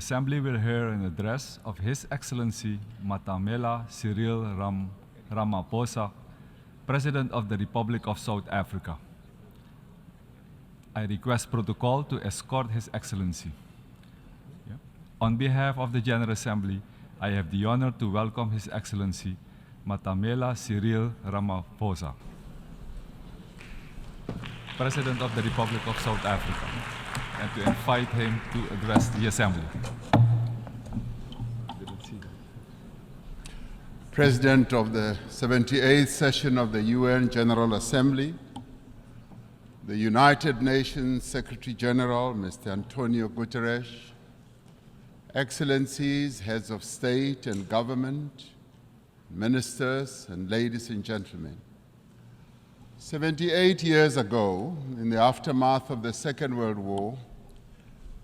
Assembly will hear an address of His Excellency Matamela Cyril Ramaphosa, President of the Republic of South Africa. I request protocol to escort His Excellency. Yeah. On behalf of the General Assembly, I have the honor to welcome His Excellency Matamela Cyril Ramaphosa, President of the Republic of South Africa, and to invite him to address the Assembly. President of the 78th session of the UN General Assembly, the United Nations Secretary General, Mr. Antonio Guterres, Excellencies, heads of state and government, ministers, and ladies and gentlemen. 78 years ago, in the aftermath of the Second World War,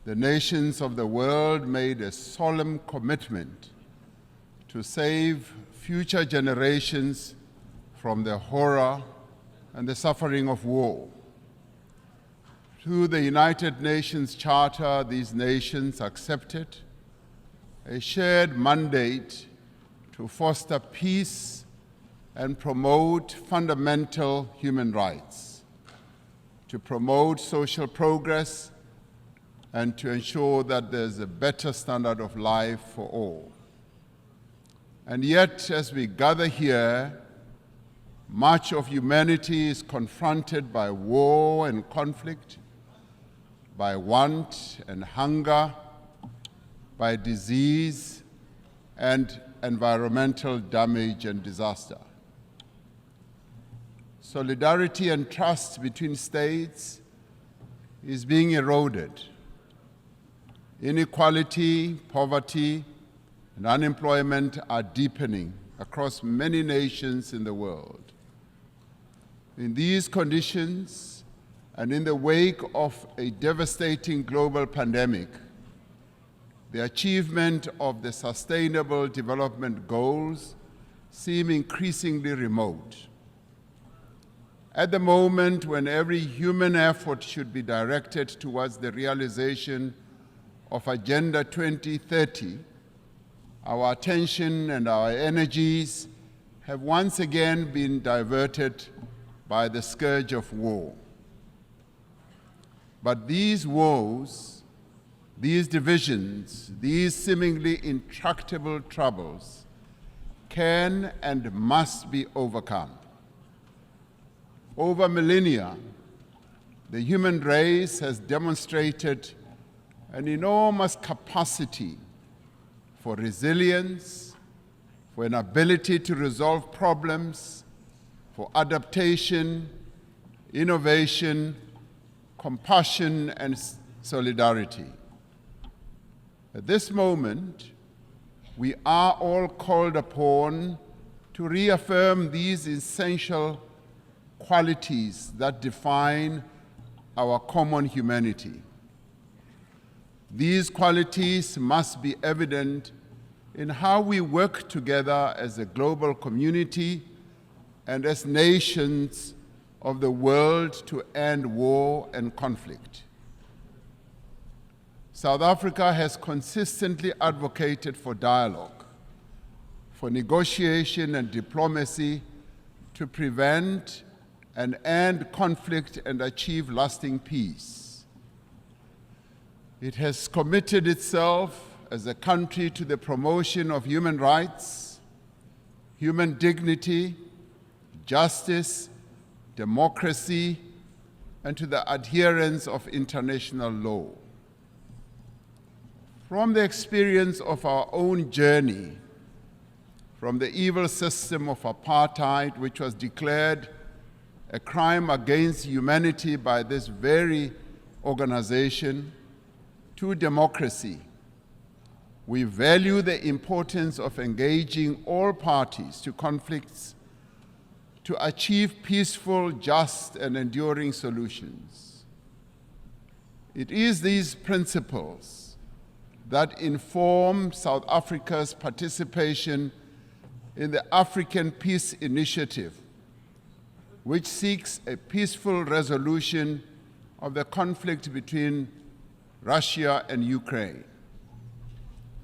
the nations of the world made a solemn commitment to save future generations from the horror and the suffering of war. Through the United Nations Charter, these nations accepted a shared mandate to foster peace and promote fundamental human rights, to promote social progress, and to ensure that there's a better standard of life for all. And yet, as we gather here, much of humanity is confronted by war and conflict, by want and hunger, by disease and environmental damage and disaster. Solidarity and trust between states is being eroded. Inequality, poverty, and unemployment are deepening across many nations in the world. In these conditions, and in the wake of a devastating global pandemic, the achievement of the Sustainable Development Goals seem increasingly remote. At the moment when every human effort should be directed towards the realization of Agenda 2030, our attention and our energies have once again been diverted by the scourge of war. But these woes, these divisions, these seemingly intractable troubles can and must be overcome. Over millennia, the human race has demonstrated an enormous capacity for resilience, for an ability to resolve problems, for adaptation, innovation, compassion, and solidarity. At this moment, we are all called upon to reaffirm these essential qualities that define our common humanity. These qualities must be evident in how we work together as a global community and as nations of the world to end war and conflict. South Africa has consistently advocated for dialogue, for negotiation and diplomacy to prevent and end conflict and achieve lasting peace. It has committed itself as a country to the promotion of human rights, human dignity, justice, democracy, and to the adherence of international law. From the experience of our own journey, from the evil system of apartheid, which was declared a crime against humanity by this very organization, to democracy, we value the importance of engaging all parties to conflicts to achieve peaceful, just, and enduring solutions. It is these principles that inform South Africa's participation in the African Peace Initiative, which seeks a peaceful resolution of the conflict between Russia and Ukraine.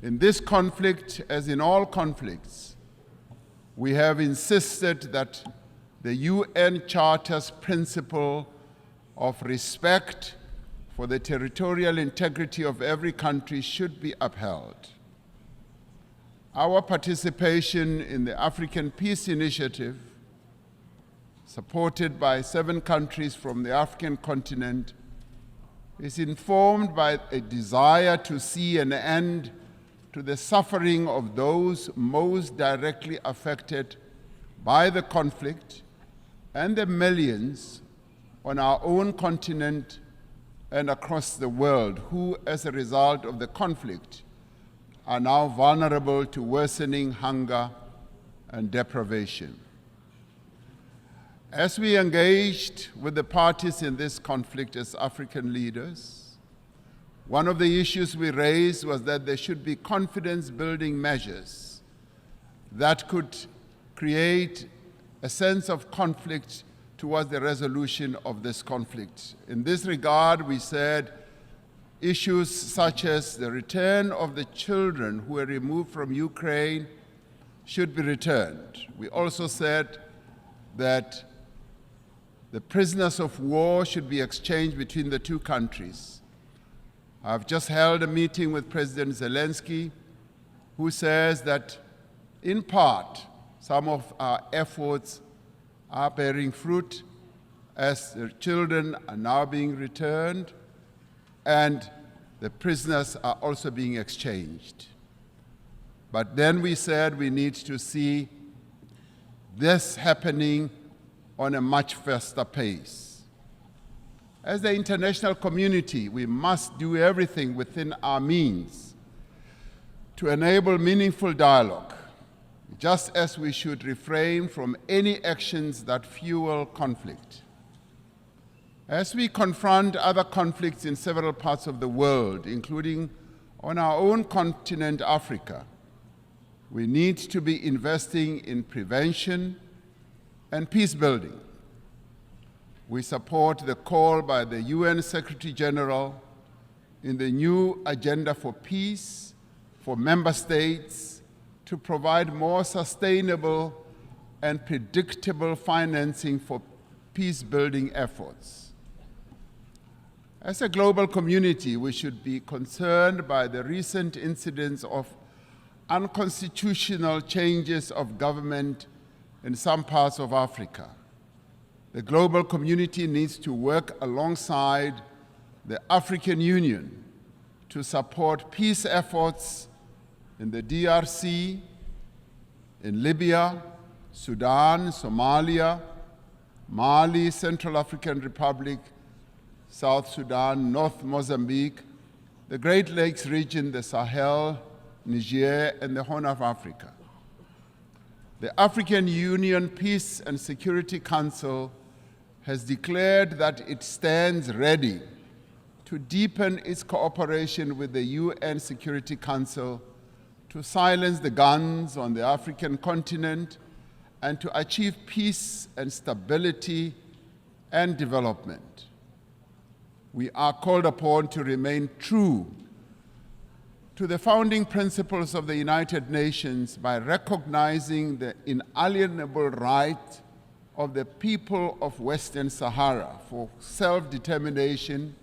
In this conflict, as in all conflicts, we have insisted that the UN Charter's principle of respect for the territorial integrity of every country should be upheld. Our participation in the African Peace Initiative, supported by 7 countries from the African continent, is informed by a desire to see an end to the suffering of those most directly affected by the conflict and the millions on our own continent and across the world who, as a result of the conflict, are now vulnerable to worsening hunger and deprivation. As we engaged with the parties in this conflict as African leaders, one of the issues we raised was that there should be confidence-building measures that could create a sense of conflict towards the resolution of this conflict. In this regard, we said issues such as the return of the children who were removed from Ukraine should be returned. We also said that the prisoners of war should be exchanged between the 2 countries. I've just held a meeting with President Zelensky, who says that, in part, some of our efforts are bearing fruit as the children are now being returned and the prisoners are also being exchanged. But then we said we need to see this happening on a much faster pace. As the international community, we must do everything within our means to enable meaningful dialogue, just as we should refrain from any actions that fuel conflict. As we confront other conflicts in several parts of the world, including on our own continent, Africa, we need to be investing in prevention and peace building. We support the call by the UN Secretary General in the new Agenda for Peace for member states to provide more sustainable and predictable financing for peace-building efforts. As a global community, we should be concerned by the recent incidents of unconstitutional changes of government in some parts of Africa. The global community needs to work alongside the African Union to support peace efforts in the DRC, in Libya, Sudan, Somalia, Mali, Central African Republic, South Sudan, North Mozambique, the Great Lakes region, the Sahel, Niger, and the Horn of Africa. The African Union Peace and Security Council has declared that it stands ready to deepen its cooperation with the UN Security Council to silence the guns on the African continent and to achieve peace and stability and development. We are called upon to remain true to the founding principles of the United Nations by recognizing the inalienable right of the people of Western Sahara for self-determination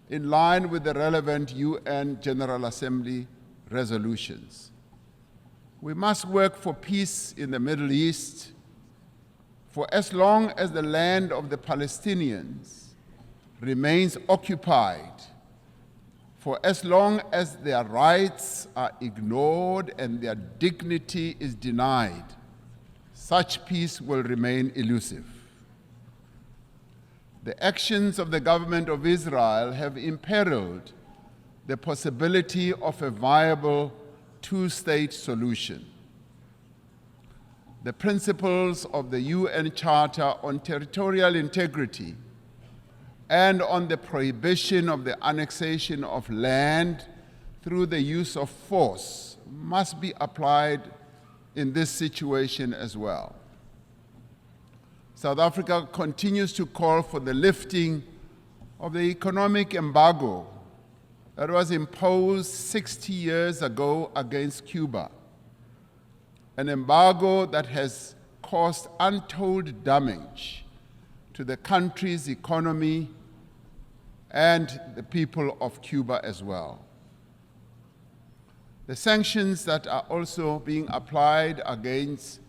in line with the relevant UN General Assembly resolutions. We must work for peace in the Middle East for as long as the land of the Palestinians remains occupied, for as long as their rights are ignored and their dignity is denied, such peace will remain elusive. The actions of the government of Israel have imperiled the possibility of a viable 2-state solution. The principles of the UN Charter on territorial integrity and on the prohibition of the annexation of land through the use of force must be applied in this situation as well. South Africa continues to call for the lifting of the economic embargo that was imposed 60 years ago against Cuba, an embargo that has caused untold damage to the country's economy and the people of Cuba as well. The sanctions that are also being applied against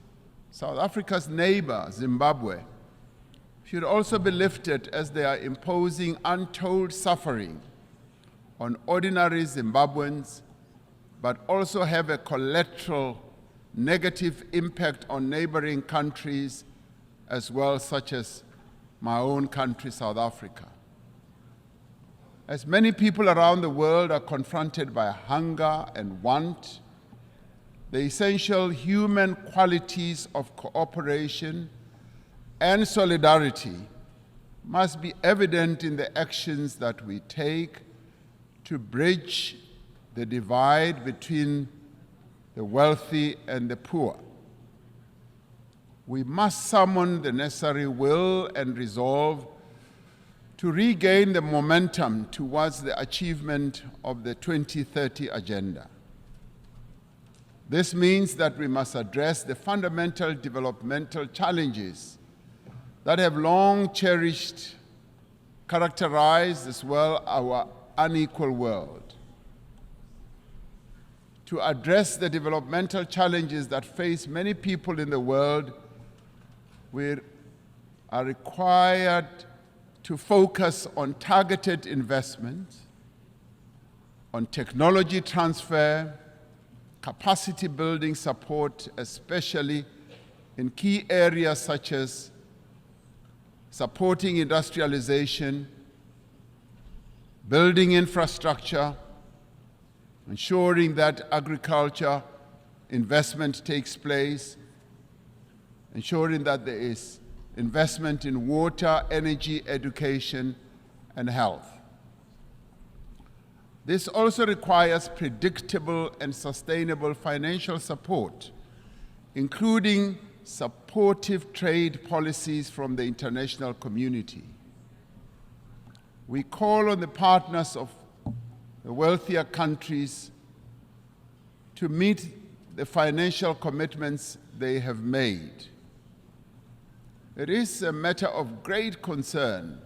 South Africa's neighbor, Zimbabwe, should also be lifted, as they are imposing untold suffering on ordinary Zimbabweans, but also have a collateral negative impact on neighboring countries as well, such as my own country, South Africa. As many people around the world are confronted by hunger and want, the essential human qualities of cooperation and solidarity must be evident in the actions that we take to bridge the divide between the wealthy and the poor. We must summon the necessary will and resolve to regain the momentum towards the achievement of the 2030 agenda. This means that we must address the fundamental developmental challenges that have long characterized as well our unequal world. To address the developmental challenges that face many people in the world, we are required to focus on targeted investment, on technology transfer, capacity building support, especially in key areas such as supporting industrialization, building infrastructure, ensuring that agriculture investment takes place, ensuring that there is investment in water, energy, education, and health. This also requires predictable and sustainable financial support, including supportive trade policies from the international community. We call on the partners of the wealthier countries to meet the financial commitments they have made. It is a matter of great concern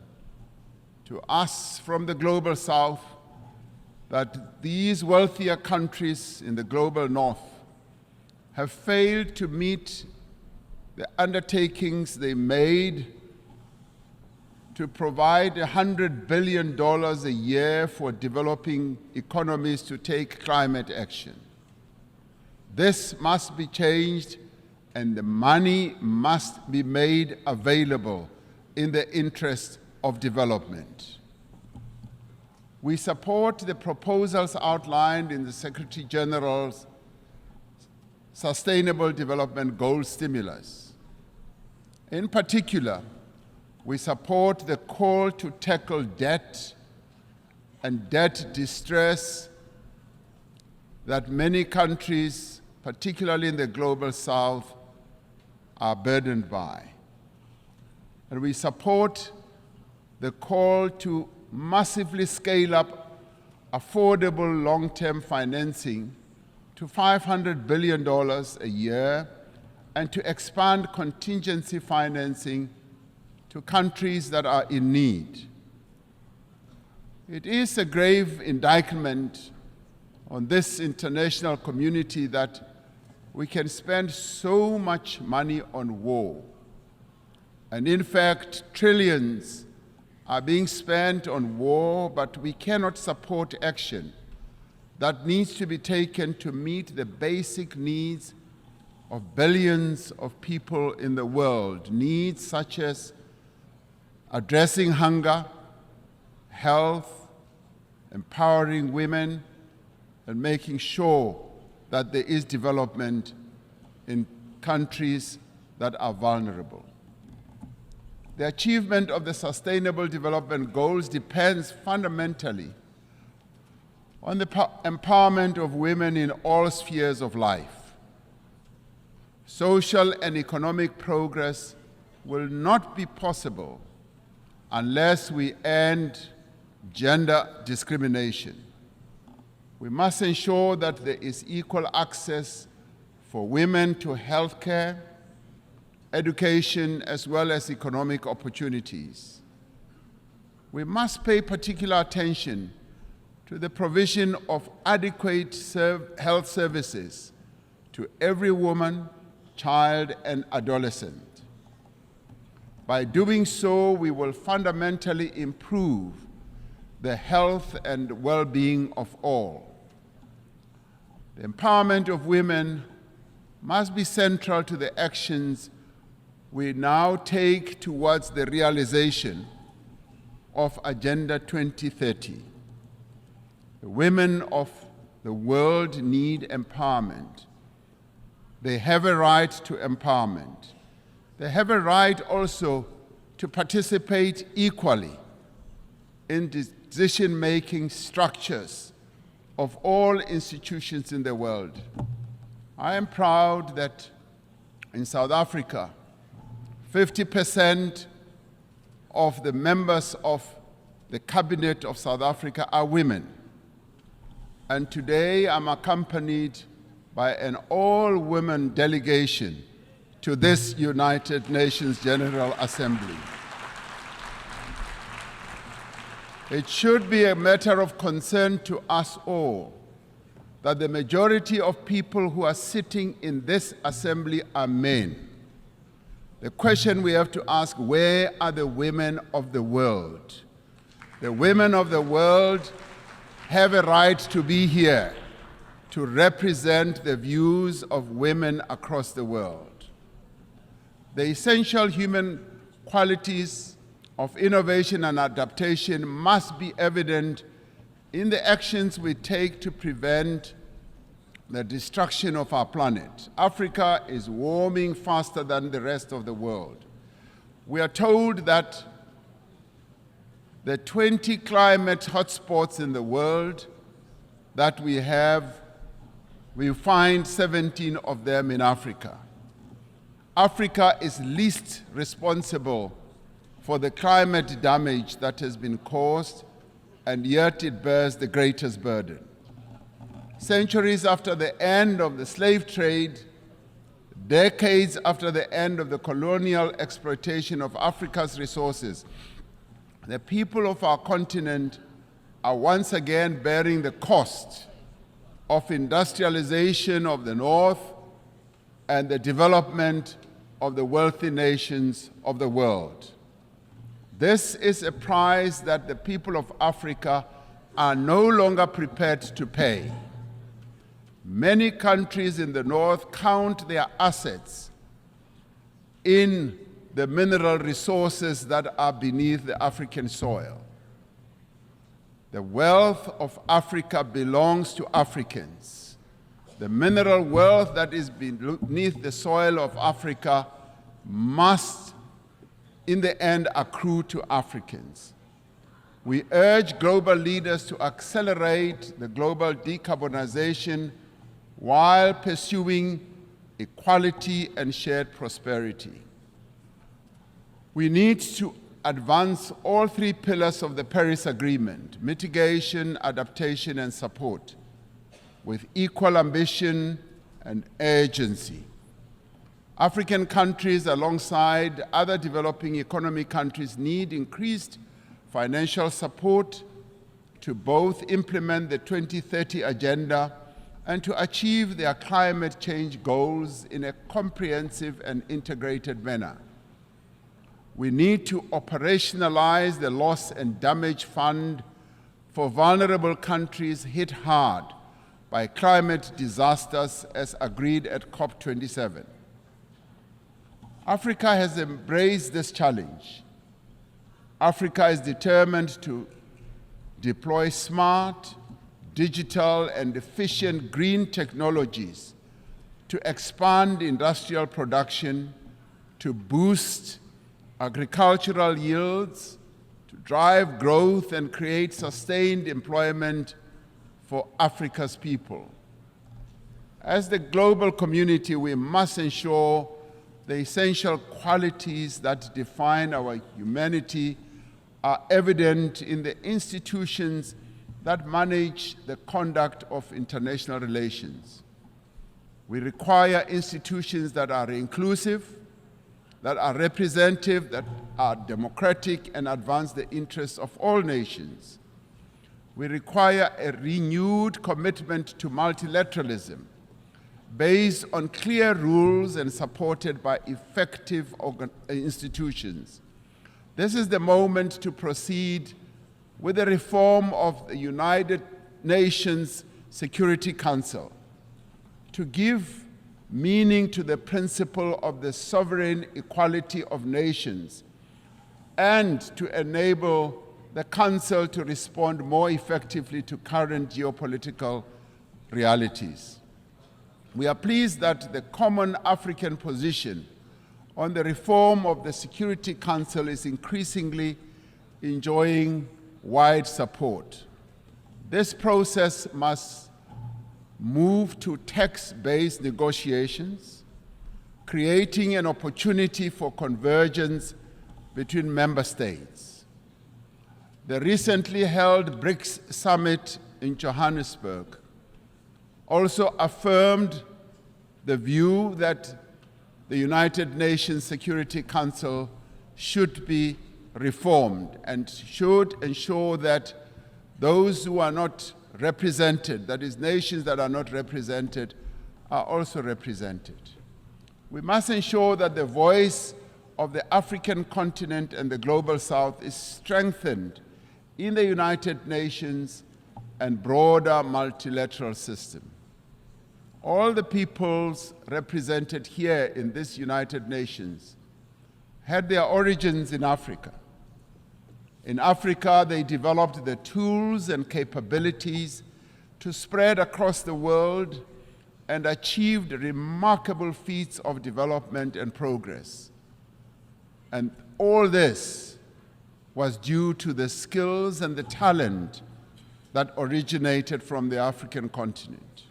to us from the Global South that these wealthier countries in the Global North have failed to meet the undertakings they made to provide $100 billion a year for developing economies to take climate action. This must be changed, and the money must be made available in the interest of development. We support the proposals outlined in the Secretary General's Sustainable Development Goals stimulus. In particular, we support the call to tackle debt and debt distress that many countries, particularly in the Global South, are burdened by. And we support the call to massively scale up affordable long-term financing to $500 billion a year and to expand contingency financing to countries that are in need. It is a grave indictment on this international community that we can spend so much money on war. And in fact, trillions are being spent on war, but we cannot support action that needs to be taken to meet the basic needs of billions of people in the world, needs such as addressing hunger, health, empowering women, and making sure that there is development in countries that are vulnerable. The achievement of the Sustainable Development Goals depends fundamentally on the empowerment of women in all spheres of life. Social and economic progress will not be possible unless we end gender discrimination. We must ensure that there is equal access for women to health care, education, as well as economic opportunities. We must pay particular attention to the provision of adequate health services to every woman, child, and adolescent. By doing so, we will fundamentally improve the health and well-being of all. The empowerment of women must be central to the actions we now take towards the realization of Agenda 2030. The women of the world need empowerment. They have a right to empowerment. They have a right also to participate equally in decision-making structures of all institutions in the world. I am proud that in South Africa, 50% of the members of the Cabinet of South Africa are women. And today I'm accompanied by an all-women delegation to this United Nations General Assembly. It should be a matter of concern to us all that the majority of people who are sitting in this assembly are men. The question we have to ask, where are the women of the world? The women of the world have a right to be here to represent the views of women across the world. The essential human qualities of innovation and adaptation must be evident in the actions we take to prevent the destruction of our planet. Africa is warming faster than the rest of the world. We are told that the 20 climate hotspots in the world that we have, we find 17 of them in Africa. Africa is least responsible for the climate damage that has been caused, and yet it bears the greatest burden. Centuries after the end of the slave trade, decades after the end of the colonial exploitation of Africa's resources, the people of our continent are once again bearing the cost of industrialization of the North and the development of the wealthy nations of the world. This is a price that the people of Africa are no longer prepared to pay. Many countries in the North count their assets in the mineral resources that are beneath the African soil. The wealth of Africa belongs to Africans. The mineral wealth that is beneath the soil of Africa must, in the end, accrue to Africans. We urge global leaders to accelerate the global decarbonization while pursuing equality and shared prosperity. We need to advance all three pillars of the Paris Agreement: mitigation, adaptation, and support, with equal ambition and urgency. African countries, alongside other developing economy countries, need increased financial support to both implement the 2030 Agenda and to achieve their climate change goals in a comprehensive and integrated manner. We need to operationalize the Loss and Damage Fund for vulnerable countries hit hard by climate disasters, as agreed at COP27. Africa has embraced this challenge. Africa is determined to deploy smart, digital, and efficient green technologies to expand industrial production, to boost agricultural yields, to drive growth and create sustained employment for Africa's people. As the global community, we must ensure the essential qualities that define our humanity are evident in the institutions that manage the conduct of international relations. We require institutions that are inclusive, that are representative, that are democratic and advance the interests of all nations. We require a renewed commitment to multilateralism based on clear rules and supported by effective institutions. This is the moment to proceed with the reform of the United Nations Security Council, to give meaning to the principle of the sovereign equality of nations, and to enable the Council to respond more effectively to current geopolitical realities. We are pleased that the common African position on the reform of the Security Council is increasingly enjoying wide support. This process must move to text-based negotiations, creating an opportunity for convergence between member states. The recently held BRICS summit in Johannesburg also affirmed the view that the United Nations Security Council should be reformed and should ensure that those who are not represented, that is, nations that are not represented, are also represented. We must ensure that the voice of the African continent and the Global South is strengthened in the United Nations and broader multilateral system. All the peoples represented here in this United Nations had their origins in Africa. In Africa, they developed the tools and capabilities to spread across the world and achieved remarkable feats of development and progress. And all this was due to the skills and the talent that originated from the African continent.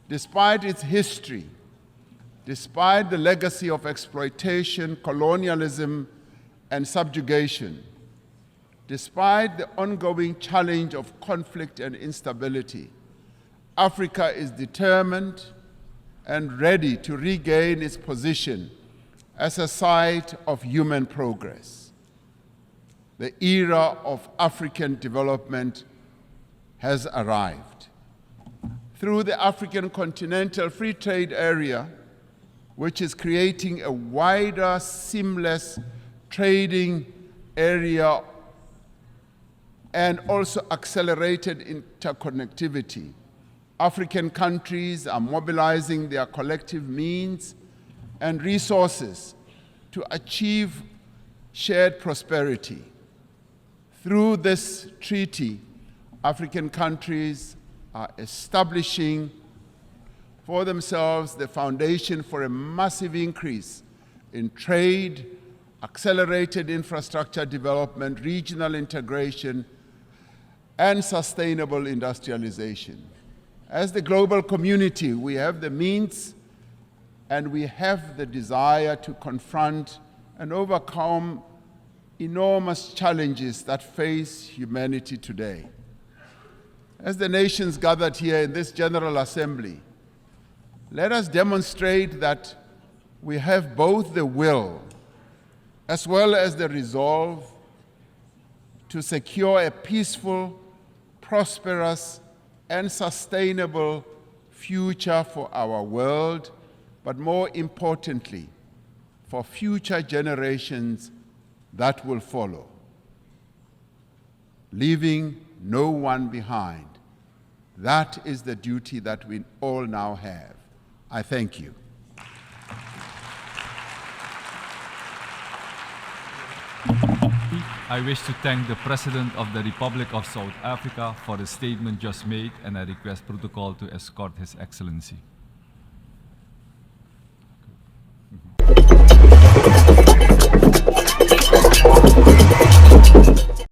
Despite its history, despite the legacy of exploitation, colonialism, and subjugation, despite the ongoing challenge of conflict and instability, Africa is determined and ready to regain its position as a site of human progress. The era of African development has arrived. Through the African Continental Free Trade Area, which is creating a wider, seamless trading area and also accelerated interconnectivity, African countries are mobilizing their collective means and resources to achieve shared prosperity. Through this treaty, African countries are establishing for themselves the foundation for a massive increase in trade, accelerated infrastructure development, regional integration, and sustainable industrialization. As the global community, we have the means and we have the desire to confront and overcome enormous challenges that face humanity today. As the nations gathered here in this General Assembly, let us demonstrate that we have both the will as well as the resolve to secure a peaceful, prosperous, and sustainable future for our world, but more importantly, for future generations that will follow, leaving no one behind. That is the duty that we all now have. I thank you. I wish to thank the President of the Republic of South Africa for the statement just made, and I request protocol to escort His Excellency.